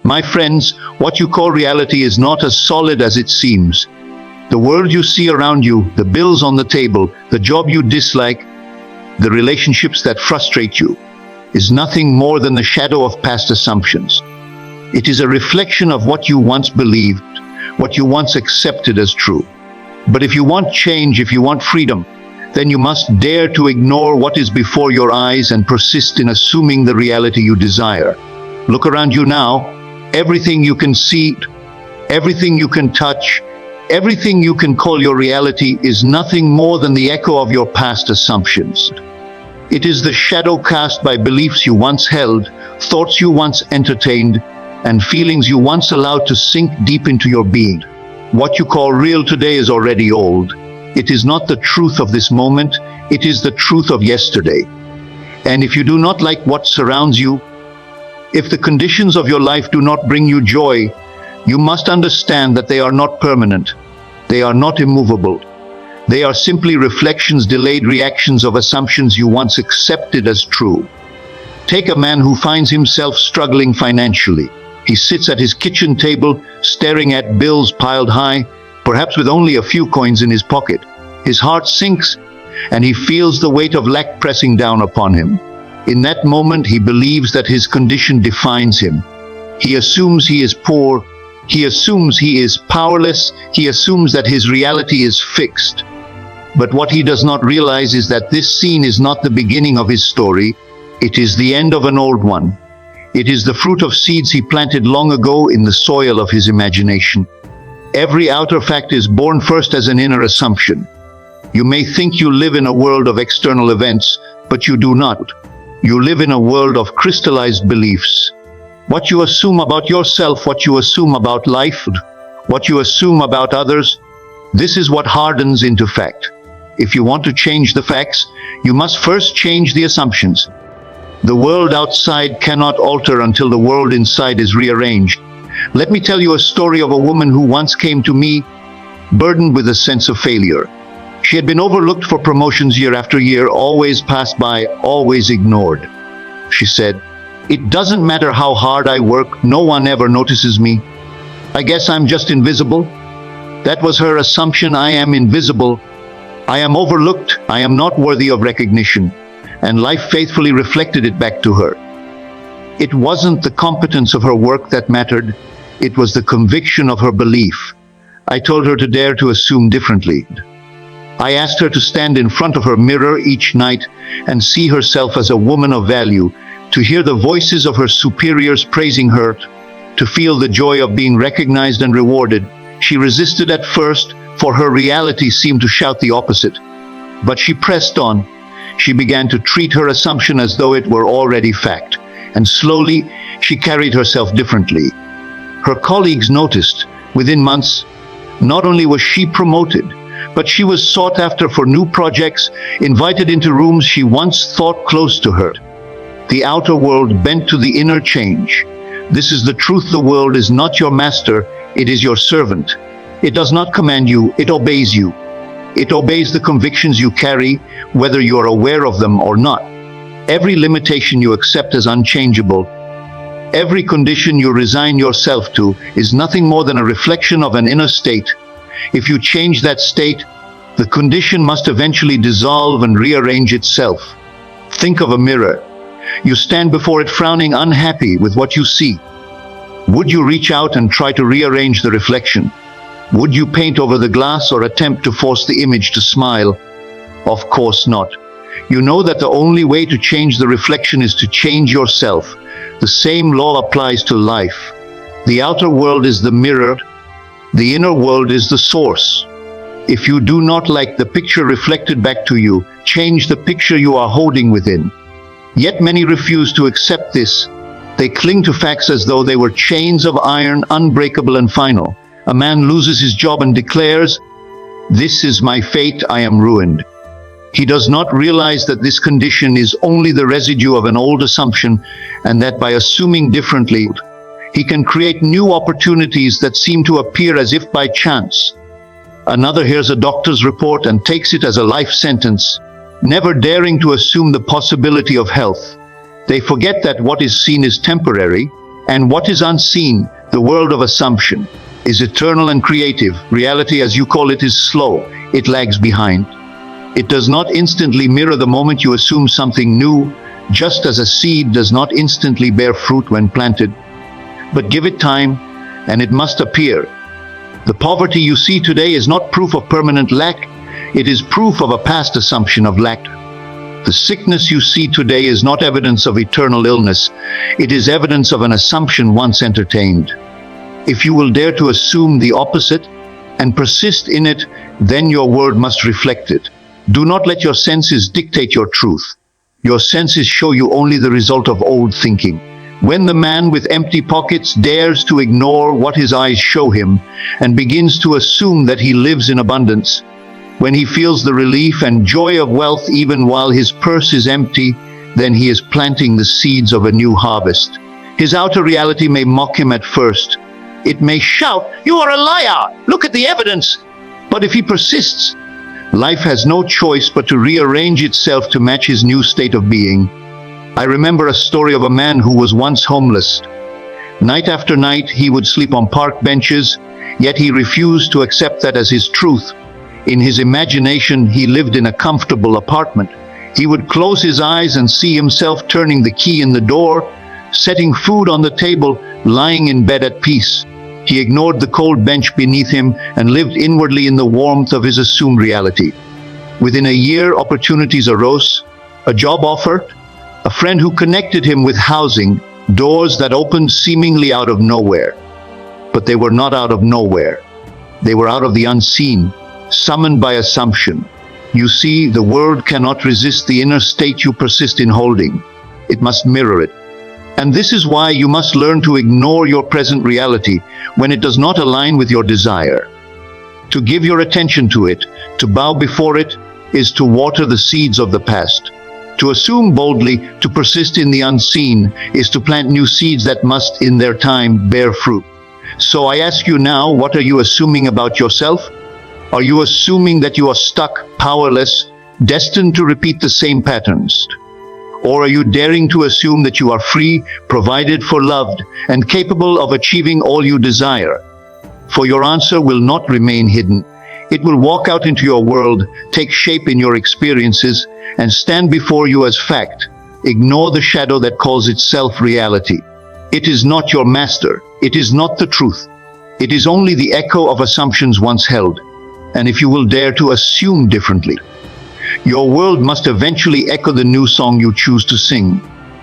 My friends, what you call reality is not as solid as it seems. The world you see around you, the bills on the table, the job you dislike, the relationships that frustrate you, is nothing more than the shadow of past assumptions. It is a reflection of what you once believed, what you once accepted as true. But if you want change, if you want freedom, then you must dare to ignore what is before your eyes and persist in assuming the reality you desire. Look around you now. Everything you can see, everything you can touch, everything you can call your reality is nothing more than the echo of your past assumptions. It is the shadow cast by beliefs you once held, thoughts you once entertained, and feelings you once allowed to sink deep into your being. What you call real today is already old. It is not the truth of this moment, it is the truth of yesterday. And if you do not like what surrounds you, if the conditions of your life do not bring you joy, you must understand that they are not permanent. They are not immovable. They are simply reflections, delayed reactions of assumptions you once accepted as true. Take a man who finds himself struggling financially. He sits at his kitchen table, staring at bills piled high, perhaps with only a few coins in his pocket. His heart sinks, and he feels the weight of lack pressing down upon him. In that moment, he believes that his condition defines him. He assumes he is poor. He assumes he is powerless. He assumes that his reality is fixed. But what he does not realize is that this scene is not the beginning of his story. It is the end of an old one. It is the fruit of seeds he planted long ago in the soil of his imagination. Every outer fact is born first as an inner assumption. You may think you live in a world of external events, but you do not. You live in a world of crystallized beliefs. What you assume about yourself, what you assume about life, what you assume about others, this is what hardens into fact. If you want to change the facts, you must first change the assumptions. The world outside cannot alter until the world inside is rearranged. Let me tell you a story of a woman who once came to me, burdened with a sense of failure. She had been overlooked for promotions year after year, always passed by, always ignored. She said, "It doesn't matter how hard I work, no one ever notices me. I guess I'm just invisible." That was her assumption. I am invisible. I am overlooked. I am not worthy of recognition. And life faithfully reflected it back to her. It wasn't the competence of her work that mattered. It was the conviction of her belief. I told her to dare to assume differently. I asked her to stand in front of her mirror each night and see herself as a woman of value, to hear the voices of her superiors praising her, to feel the joy of being recognized and rewarded. She resisted at first, for her reality seemed to shout the opposite. But she pressed on. She began to treat her assumption as though it were already fact, and slowly she carried herself differently. Her colleagues noticed. Within months, not only was she promoted, but she was sought after for new projects, invited into rooms she once thought close to her. The outer world bent to the inner change. This is the truth. The world is not your master, it is your servant. It does not command you, it obeys you. It obeys the convictions you carry, whether you are aware of them or not. Every limitation you accept as unchangeable, every condition you resign yourself to, is nothing more than a reflection of an inner state. If you change that state, the condition must eventually dissolve and rearrange itself. Think of a mirror. You stand before it frowning, unhappy with what you see. Would you reach out and try to rearrange the reflection? Would you paint over the glass or attempt to force the image to smile? Of course not. You know that the only way to change the reflection is to change yourself. The same law applies to life. The outer world is the mirror. The inner world is the source. If you do not like the picture reflected back to you, change the picture you are holding within. Yet many refuse to accept this. They cling to facts as though they were chains of iron, unbreakable and final. A man loses his job and declares, "This is my fate, I am ruined." He does not realize that this condition is only the residue of an old assumption, and that by assuming differently, he can create new opportunities that seem to appear as if by chance. Another hears a doctor's report and takes it as a life sentence, never daring to assume the possibility of health. They forget that what is seen is temporary. And what is unseen, the world of assumption, is eternal and creative. Reality, as you call it, is slow. It lags behind. It does not instantly mirror the moment you assume something new, just as a seed does not instantly bear fruit when planted. But give it time, and it must appear. The poverty you see today is not proof of permanent lack. It is proof of a past assumption of lack. The sickness you see today is not evidence of eternal illness. It is evidence of an assumption once entertained. If you will dare to assume the opposite and persist in it, then your word must reflect it. Do not let your senses dictate your truth. Your senses show you only the result of old thinking. When the man with empty pockets dares to ignore what his eyes show him and begins to assume that he lives in abundance, when he feels the relief and joy of wealth even while his purse is empty, then he is planting the seeds of a new harvest. His outer reality may mock him at first. It may shout, "You are a liar! Look at the evidence!" But if he persists, life has no choice but to rearrange itself to match his new state of being. I remember a story of a man who was once homeless. Night after night, he would sleep on park benches, yet he refused to accept that as his truth. In his imagination, he lived in a comfortable apartment. He would close his eyes and see himself turning the key in the door, setting food on the table, lying in bed at peace. He ignored the cold bench beneath him and lived inwardly in the warmth of his assumed reality. Within a year, opportunities arose, a job offer, a friend who connected him with housing, doors that opened seemingly out of nowhere. But they were not out of nowhere. They were out of the unseen, summoned by assumption. You see, the world cannot resist the inner state you persist in holding. It must mirror it. And this is why you must learn to ignore your present reality when it does not align with your desire. To give your attention to it, to bow before it, is to water the seeds of the past. To assume boldly, to persist in the unseen, is to plant new seeds that must, in their time, bear fruit. So I ask you now, what are you assuming about yourself? Are you assuming that you are stuck, powerless, destined to repeat the same patterns? Or are you daring to assume that you are free, provided for, loved, and capable of achieving all you desire? For your answer will not remain hidden. It will walk out into your world, take shape in your experiences, and stand before you as fact. Ignore the shadow that calls itself reality. It is not your master. It is not the truth. It is only the echo of assumptions once held. And if you will dare to assume differently, your world must eventually echo the new song you choose to sing.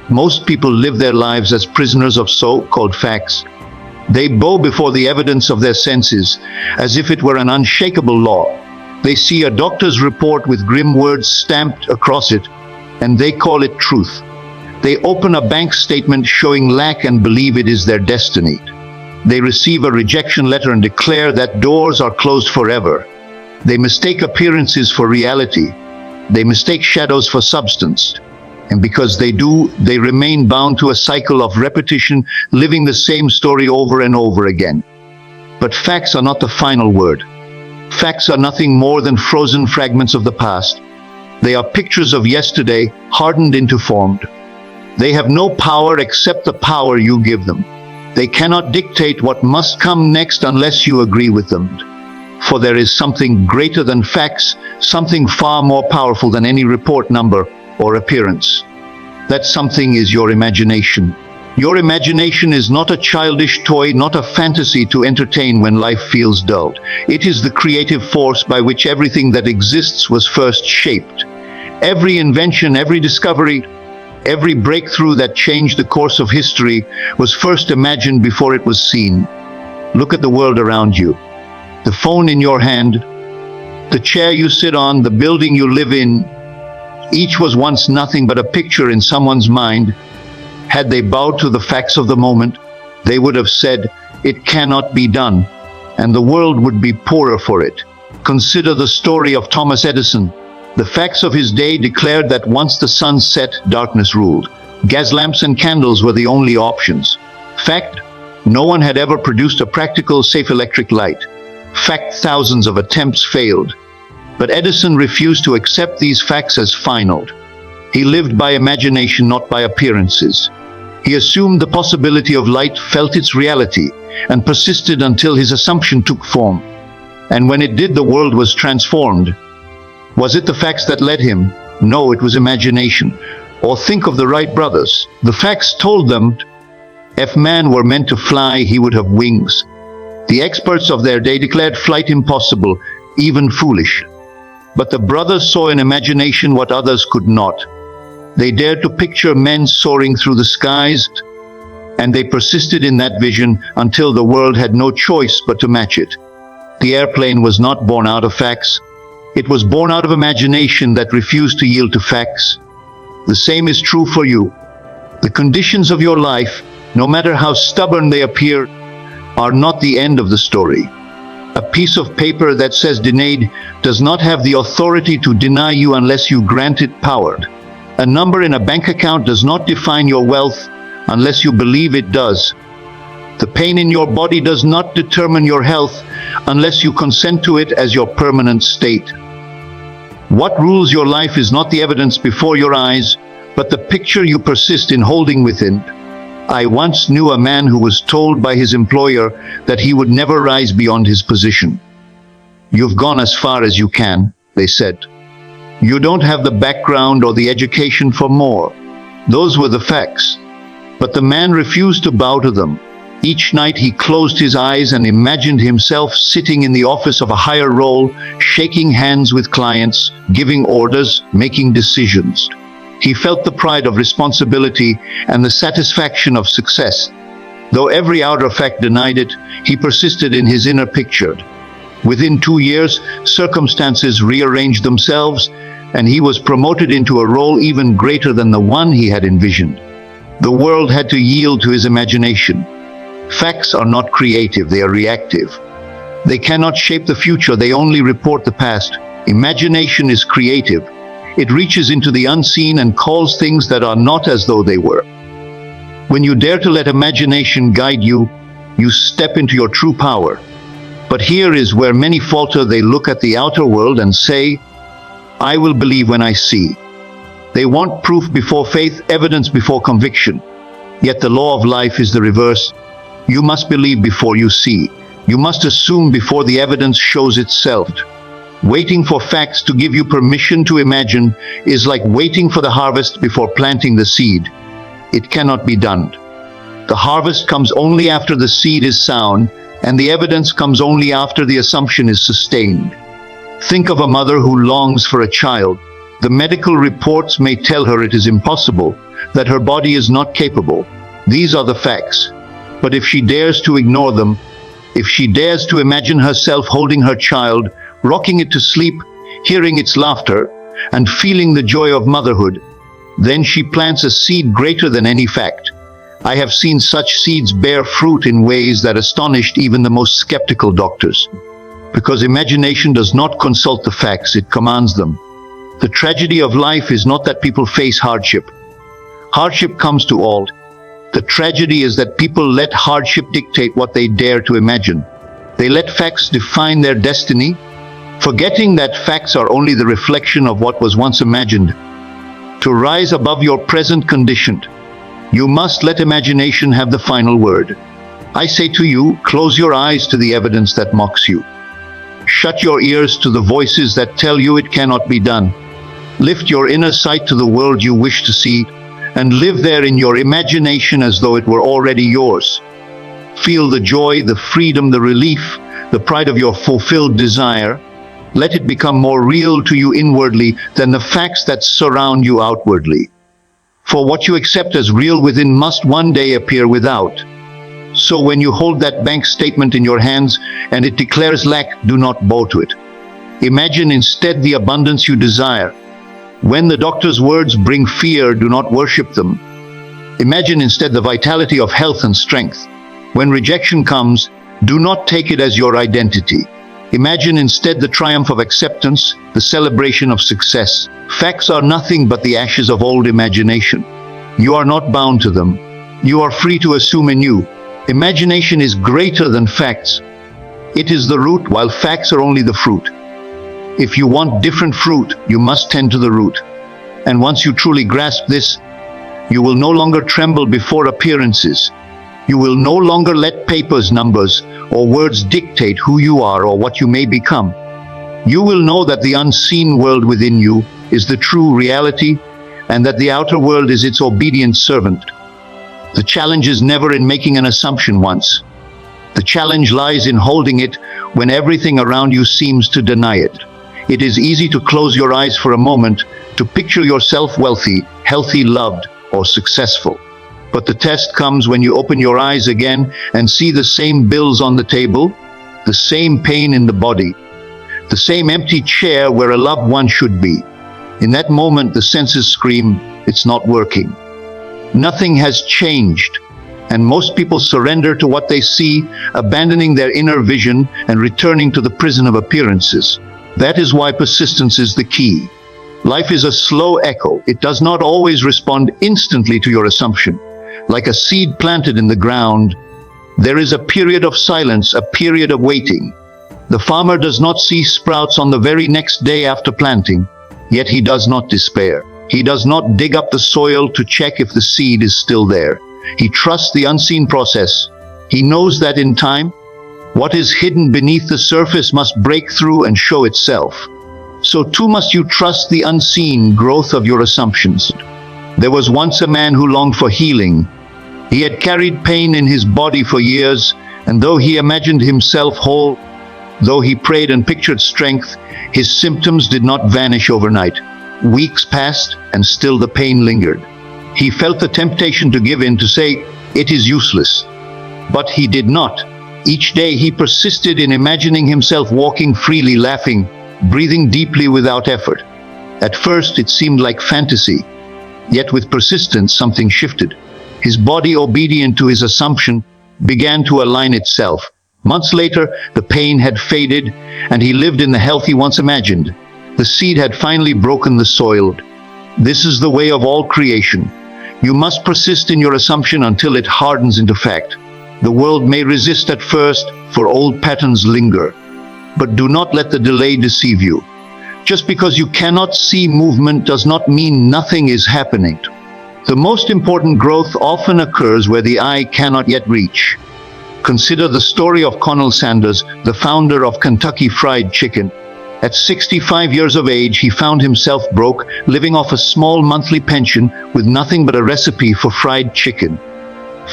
Most people live their lives as prisoners of so-called facts. They bow before the evidence of their senses, as if it were an unshakable law. They see a doctor's report with grim words stamped across it, and they call it truth. They open a bank statement showing lack and believe it is their destiny. They receive a rejection letter and declare that doors are closed forever. They mistake appearances for reality. They mistake shadows for substance. And because they do, they remain bound to a cycle of repetition, living the same story over and over again. But facts are not the final word. Facts are nothing more than frozen fragments of the past. They are pictures of yesterday, hardened into form. They have no power except the power you give them. They cannot dictate what must come next unless you agree with them. For there is something greater than facts, something far more powerful than any report number or appearance. That something is your imagination. Your imagination is not a childish toy, not a fantasy to entertain when life feels dulled. It is the creative force by which everything that exists was first shaped. Every invention, every discovery, every breakthrough that changed the course of history was first imagined before it was seen. Look at the world around you. The phone in your hand, the chair you sit on, the building you live in, each was once nothing but a picture in someone's mind. Had they bowed to the facts of the moment, they would have said, "It cannot be done," and the world would be poorer for it. Consider the story of Thomas Edison. The facts of his day declared that once the sun set, darkness ruled. Gas lamps and candles were the only options. Fact, no one had ever produced a practical, safe electric light. Fact, thousands of attempts failed. But Edison refused to accept these facts as final. He lived by imagination, not by appearances. He assumed the possibility of light, felt its reality, and persisted until his assumption took form. And when it did, the world was transformed. Was it the facts that led him? No, it was imagination. Or think of the Wright brothers. The facts told them, if man were meant to fly, he would have wings. The experts of their day declared flight impossible, even foolish. But the brothers saw in imagination what others could not. They dared to picture men soaring through the skies, and they persisted in that vision until the world had no choice but to match it. The airplane was not born out of facts. It was born out of imagination that refused to yield to facts. The same is true for you. The conditions of your life, no matter how stubborn they appear, are not the end of the story. A piece of paper that says denied does not have the authority to deny you unless you grant it power. A number in a bank account does not define your wealth unless you believe it does. The pain in your body does not determine your health unless you consent to it as your permanent state. What rules your life is not the evidence before your eyes, but the picture you persist in holding within. I once knew a man who was told by his employer that he would never rise beyond his position. You've gone as far as you can, they said. You don't have the background or the education for more. Those were the facts. But the man refused to bow to them. Each night he closed his eyes and imagined himself sitting in the office of a higher role, shaking hands with clients, giving orders, making decisions. He felt the pride of responsibility and the satisfaction of success. Though every outer fact denied it, he persisted in his inner picture. Within 2 years, circumstances rearranged themselves, and he was promoted into a role even greater than the one he had envisioned. The world had to yield to his imagination. Facts are not creative, they are reactive. They cannot shape the future, they only report the past. Imagination is creative. It reaches into the unseen and calls things that are not as though they were. When you dare to let imagination guide you, you step into your true power. But here is where many falter. They look at the outer world and say, I will believe when I see. They want proof before faith, evidence before conviction. Yet the law of life is the reverse. You must believe before you see. You must assume before the evidence shows itself. Waiting for facts to give you permission to imagine is like waiting for the harvest before planting the seed. It cannot be done. The harvest comes only after the seed is sown, and the evidence comes only after the assumption is sustained. Think of a mother who longs for a child. The medical reports may tell her it is impossible, that her body is not capable. These are the facts. But if she dares to ignore them, if she dares to imagine herself holding her child, rocking it to sleep, hearing its laughter, and feeling the joy of motherhood, then she plants a seed greater than any fact. I have seen such seeds bear fruit in ways that astonished even the most skeptical doctors. Because imagination does not consult the facts, it commands them. The tragedy of life is not that people face hardship. Hardship comes to all. The tragedy is that people let hardship dictate what they dare to imagine. They let facts define their destiny, forgetting that facts are only the reflection of what was once imagined. To rise above your present condition, you must let imagination have the final word. I say to you, close your eyes to the evidence that mocks you. Shut your ears to the voices that tell you it cannot be done. Lift your inner sight to the world you wish to see, and live there in your imagination as though it were already yours. Feel the joy, the freedom, the relief, the pride of your fulfilled desire. Let it become more real to you inwardly than the facts that surround you outwardly. For what you accept as real within must one day appear without. So when you hold that bank statement in your hands and it declares lack, do not bow to it. Imagine instead the abundance you desire. When the doctor's words bring fear, do not worship them. Imagine instead the vitality of health and strength. When rejection comes, do not take it as your identity. Imagine instead the triumph of acceptance, the celebration of success. Facts are nothing but the ashes of old imagination. You are not bound to them. You are free to assume anew. Imagination is greater than facts. It is the root, while facts are only the fruit. If you want different fruit, you must tend to the root. And once you truly grasp this, You will no longer tremble before appearances. You will no longer let papers, numbers, or words dictate who you are or what you may become. You will know that the unseen world within you is the true reality, and that the outer world is its obedient servant. The challenge is never in making an assumption once. The challenge lies in holding it when everything around you seems to deny it. It is easy to close your eyes for a moment, to picture yourself wealthy, healthy, loved, or successful. But the test comes when you open your eyes again and see the same bills on the table, the same pain in the body, the same empty chair where a loved one should be. In that moment, the senses scream, "It's not working." Nothing has changed, and most people surrender to what they see, abandoning their inner vision and returning to the prison of appearances. That is why persistence is the key. Life is a slow echo. It does not always respond instantly to your assumption. Like a seed planted in the ground, there is a period of silence, a period of waiting. The farmer does not see sprouts on the very next day after planting, yet he does not despair. He does not dig up the soil to check if the seed is still there. He trusts the unseen process. He knows that in time, what is hidden beneath the surface must break through and show itself. So too must you trust the unseen growth of your assumptions. There was once a man who longed for healing. He had carried pain in his body for years, and though he imagined himself whole, though he prayed and pictured strength, his symptoms did not vanish overnight. Weeks passed, and still the pain lingered. He felt the temptation to give in, to say, "It is useless." But he did not. Each day he persisted in imagining himself walking freely, laughing, breathing deeply without effort. At first it seemed like fantasy, yet with persistence something shifted. His body, obedient to his assumption, began to align itself. Months later, the pain had faded, and he lived in the health he once imagined. The seed had finally broken the soil. This is the way of all creation. You must persist in your assumption until it hardens into fact. The world may resist at first, for old patterns linger. But do not let the delay deceive you. Just because you cannot see movement does not mean nothing is happening. The most important growth often occurs where the eye cannot yet reach. Consider the story of Colonel Sanders, the founder of Kentucky Fried Chicken. At 65 years of age, he found himself broke, living off a small monthly pension with nothing but a recipe for fried chicken.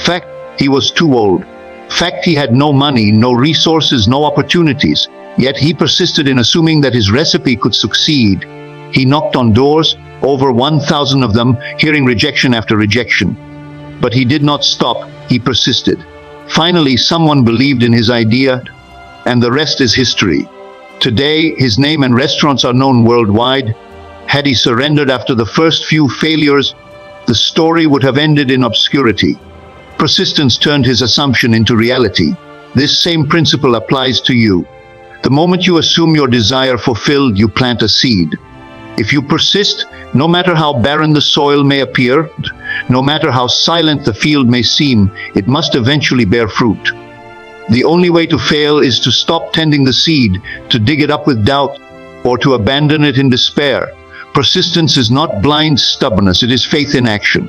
Fact, he was too old. Fact, he had no money, no resources, no opportunities. Yet he persisted in assuming that his recipe could succeed. He knocked on doors, over 1,000 of them, hearing rejection after rejection. But he did not stop, he persisted. Finally, someone believed in his idea, and the rest is history. Today, his name and restaurants are known worldwide. Had he surrendered after the first few failures, the story would have ended in obscurity. Persistence turned his assumption into reality. This same principle applies to you. The moment you assume your desire fulfilled, you plant a seed. If you persist, no matter how barren the soil may appear, no matter how silent the field may seem, it must eventually bear fruit. The only way to fail is to stop tending the seed, to dig it up with doubt, or to abandon it in despair. Persistence is not blind stubbornness, it is faith in action.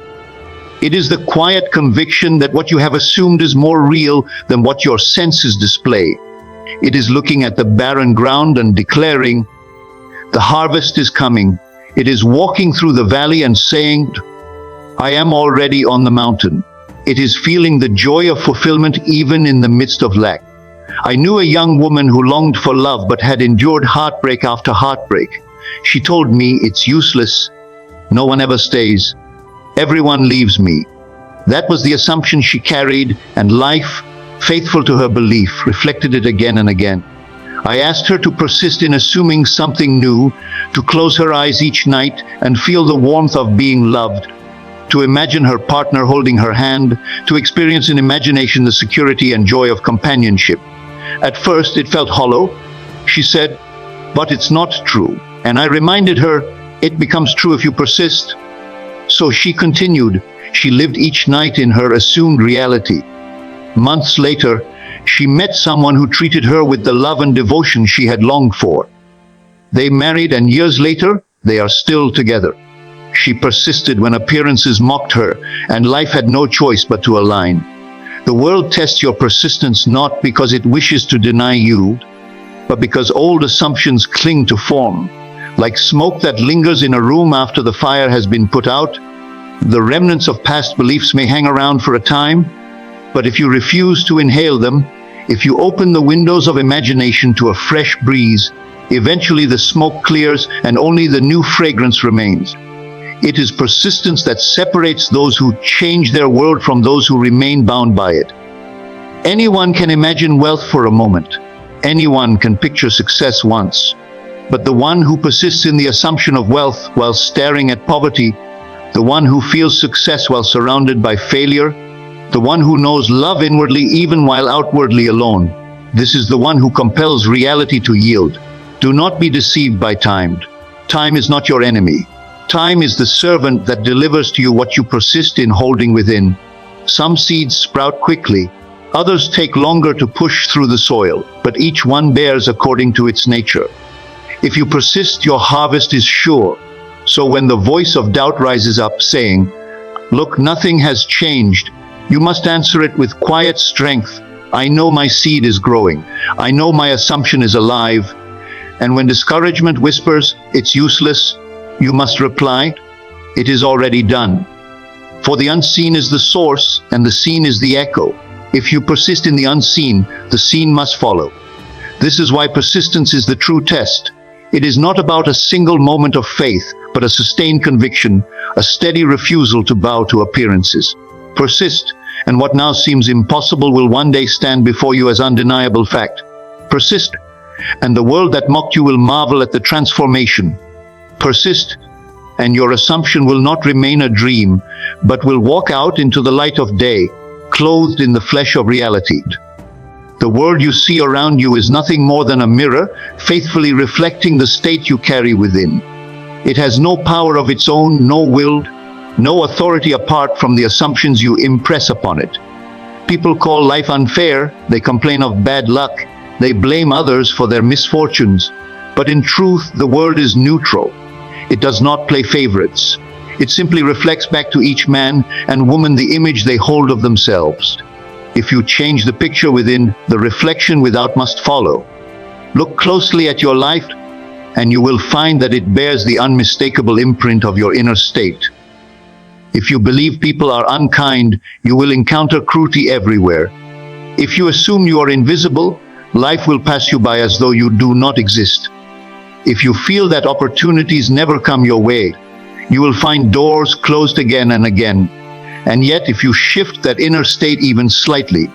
It is the quiet conviction that what you have assumed is more real than what your senses display. It is looking at the barren ground and declaring, "The harvest is coming." It is walking through the valley and saying, "I am already on the mountain." It is feeling the joy of fulfillment even in the midst of lack. I knew a young woman who longed for love but had endured heartbreak after heartbreak. She told me, "It's useless. No one ever stays. Everyone leaves me." That was the assumption she carried, and life, faithful to her belief, reflected it again and again. I asked her to persist in assuming something new, to close her eyes each night and feel the warmth of being loved, to imagine her partner holding her hand, to experience in imagination the security and joy of companionship. At first it felt hollow. She said, "But it's not true." And I reminded her, "It becomes true if you persist." So she continued. She lived each night in her assumed reality. Months later, she met someone who treated her with the love and devotion she had longed for. They married, and years later, they are still together. She persisted when appearances mocked her, and life had no choice but to align. The world tests your persistence not because it wishes to deny you, but because old assumptions cling to form. Like smoke that lingers in a room after the fire has been put out, the remnants of past beliefs may hang around for a time, but if you refuse to inhale them, if you open the windows of imagination to a fresh breeze, eventually the smoke clears and only the new fragrance remains. It is persistence that separates those who change their world from those who remain bound by it. Anyone can imagine wealth for a moment. Anyone can picture success once. But the one who persists in the assumption of wealth while staring at poverty, the one who feels success while surrounded by failure, the one who knows love inwardly even while outwardly alone, this is the one who compels reality to yield. Do not be deceived by time. Time is not your enemy. Time is the servant that delivers to you what you persist in holding within. Some seeds sprout quickly, others take longer to push through the soil, but each one bears according to its nature. If you persist, your harvest is sure. So when the voice of doubt rises up, saying, "Look, nothing has changed," you must answer it with quiet strength. I know my seed is growing. I know my assumption is alive. And when discouragement whispers, "It's useless," you must reply, "It is already done." For the unseen is the source, and the seen is the echo. If you persist in the unseen, the seen must follow. This is why persistence is the true test. It is not about a single moment of faith, but a sustained conviction, a steady refusal to bow to appearances. Persist, and what now seems impossible will one day stand before you as undeniable fact. Persist, and the world that mocked you will marvel at the transformation. Persist, and your assumption will not remain a dream, but will walk out into the light of day, clothed in the flesh of reality. The world you see around you is nothing more than a mirror, faithfully reflecting the state you carry within. It has no power of its own, no will, no authority apart from the assumptions you impress upon it. People call life unfair, they complain of bad luck, they blame others for their misfortunes. But in truth, the world is neutral. It does not play favorites. It simply reflects back to each man and woman the image they hold of themselves. If you change the picture within, the reflection without must follow. Look closely at your life, and you will find that it bears the unmistakable imprint of your inner state. If you believe people are unkind, you will encounter cruelty everywhere. If you assume you are invisible, life will pass you by as though you do not exist. If you feel that opportunities never come your way, you will find doors closed again and again. And yet, if you shift that inner state even slightly,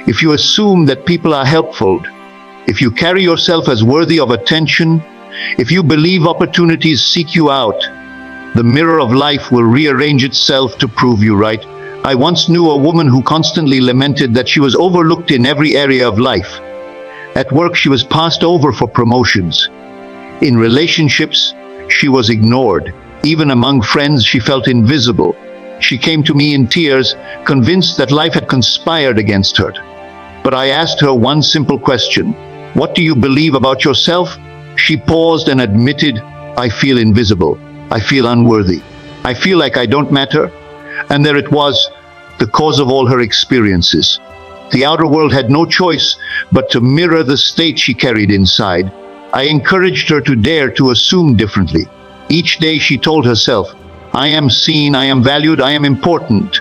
if you assume that people are helpful, if you carry yourself as worthy of attention, if you believe opportunities seek you out, the mirror of life will rearrange itself to prove you right. I once knew a woman who constantly lamented that she was overlooked in every area of life. At work, she was passed over for promotions. In relationships, she was ignored. Even among friends, she felt invisible. She came to me in tears, convinced that life had conspired against her. But I asked her one simple question: "What do you believe about yourself?" She paused and admitted, "I feel invisible. I feel unworthy. I feel like I don't matter." And there it was, the cause of all her experiences. The outer world had no choice but to mirror the state she carried inside. I encouraged her to dare to assume differently. Each day she told herself, "I am seen, I am valued, I am important."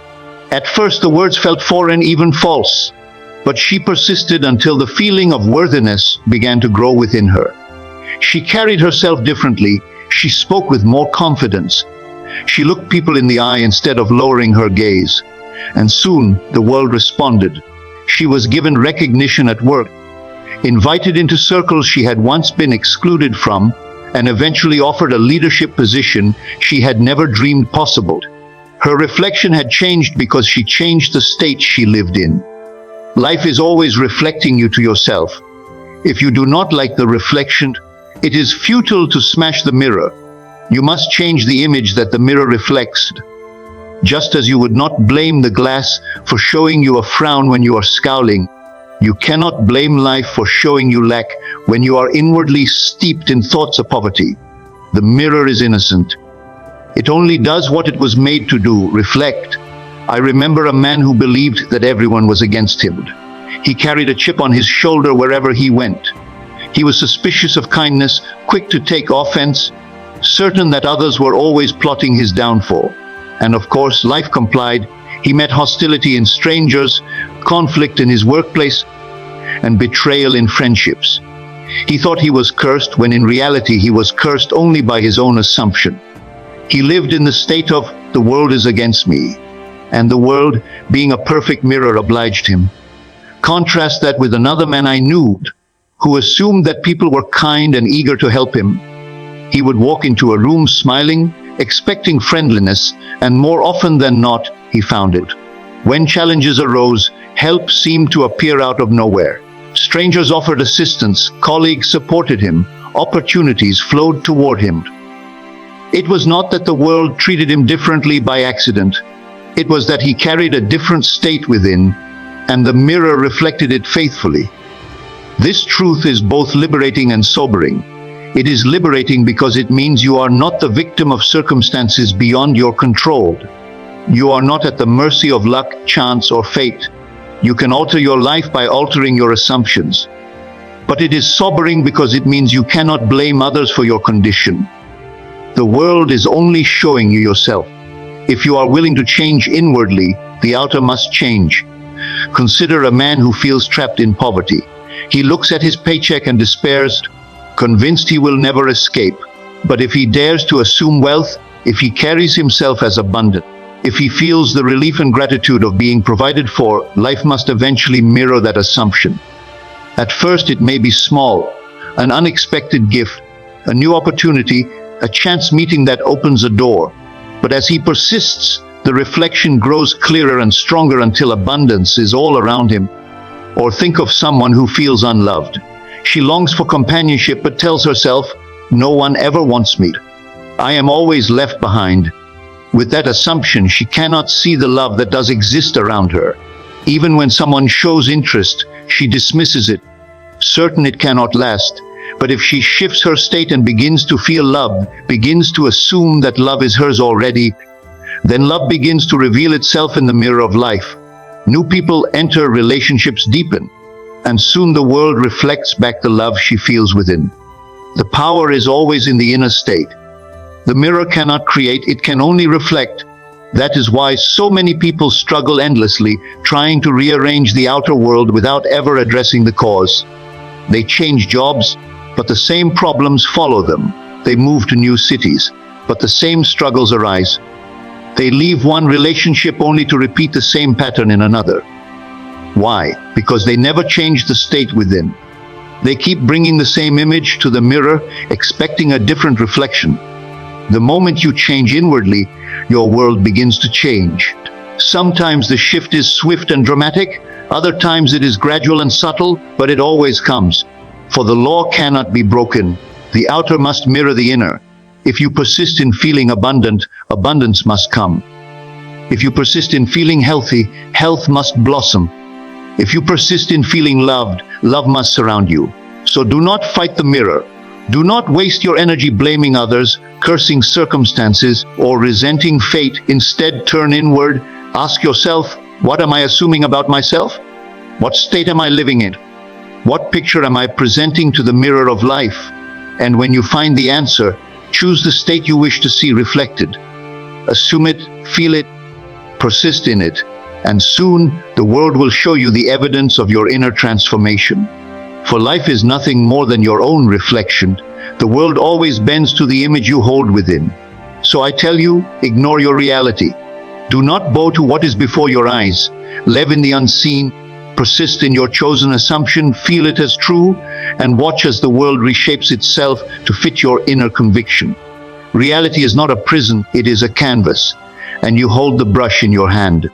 At first the words felt foreign, even false. But she persisted until the feeling of worthiness began to grow within her. She carried herself differently. She spoke with more confidence. She looked people in the eye instead of lowering her gaze. And soon the world responded. She was given recognition at work, invited into circles she had once been excluded from, and eventually offered a leadership position she had never dreamed possible. Her reflection had changed because she changed the state she lived in. Life is always reflecting you to yourself. If you do not like the reflection, it is futile to smash the mirror. You must change the image that the mirror reflects. Just as you would not blame the glass for showing you a frown when you are scowling, you cannot blame life for showing you lack when you are inwardly steeped in thoughts of poverty. The mirror is innocent. It only does what it was made to do, reflect. I remember a man who believed that everyone was against him. He carried a chip on his shoulder wherever he went. He was suspicious of kindness, quick to take offense, certain that others were always plotting his downfall. And of course, life complied. He met hostility in strangers, conflict in his workplace, and betrayal in friendships. He thought he was cursed when in reality he was cursed only by his own assumption. He lived in the state of, the world is against me, and the world, being a perfect mirror, obliged him. Contrast that with another man I knew, who assumed that people were kind and eager to help him. He would walk into a room smiling, expecting friendliness, and more often than not, he found it. When challenges arose, help seemed to appear out of nowhere. Strangers offered assistance, colleagues supported him, opportunities flowed toward him. It was not that the world treated him differently by accident. It was that he carried a different state within, and the mirror reflected it faithfully. This truth is both liberating and sobering. It is liberating because it means you are not the victim of circumstances beyond your control. You are not at the mercy of luck, chance, or fate. You can alter your life by altering your assumptions. But it is sobering because it means you cannot blame others for your condition. The world is only showing you yourself. If you are willing to change inwardly, the outer must change. Consider a man who feels trapped in poverty. He looks at his paycheck and despairs, convinced he will never escape. But if he dares to assume wealth, if he carries himself as abundant, if he feels the relief and gratitude of being provided for, life must eventually mirror that assumption. At first it may be small, an unexpected gift, a new opportunity, a chance meeting that opens a door. But as he persists, the reflection grows clearer and stronger until abundance is all around him. Or think of someone who feels unloved. She longs for companionship but tells herself, no one ever wants me. I am always left behind. With that assumption, she cannot see the love that does exist around her. Even when someone shows interest, she dismisses it, certain it cannot last. But if she shifts her state and begins to feel love, begins to assume that love is hers already, then love begins to reveal itself in the mirror of life. New people enter, relationships deepen, and soon the world reflects back the love she feels within. The power is always in the inner state. The mirror cannot create, it can only reflect. That is why so many people struggle endlessly, trying to rearrange the outer world without ever addressing the cause. They change jobs, but the same problems follow them. They move to new cities, but the same struggles arise. They leave one relationship only to repeat the same pattern in another. Why? Because they never change the state within. They keep bringing the same image to the mirror, expecting a different reflection. The moment you change inwardly, your world begins to change. Sometimes the shift is swift and dramatic, other times it is gradual and subtle, but it always comes. For the law cannot be broken. The outer must mirror the inner. If you persist in feeling abundant, abundance must come. If you persist in feeling healthy, health must blossom. If you persist in feeling loved, love must surround you. So do not fight the mirror. Do not waste your energy blaming others, cursing circumstances, or resenting fate. Instead, turn inward. Ask yourself, what am I assuming about myself? What state am I living in? What picture am I presenting to the mirror of life? And when you find the answer, choose the state you wish to see reflected. Assume it, feel it, persist in it, and soon the world will show you the evidence of your inner transformation. For life is nothing more than your own reflection. The world always bends to the image you hold within. So I tell you, ignore your reality. Do not bow to what is before your eyes. Live in the unseen. Persist in your chosen assumption, feel it as true, and watch as the world reshapes itself to fit your inner conviction. Reality is not a prison, it is a canvas, and you hold the brush in your hand.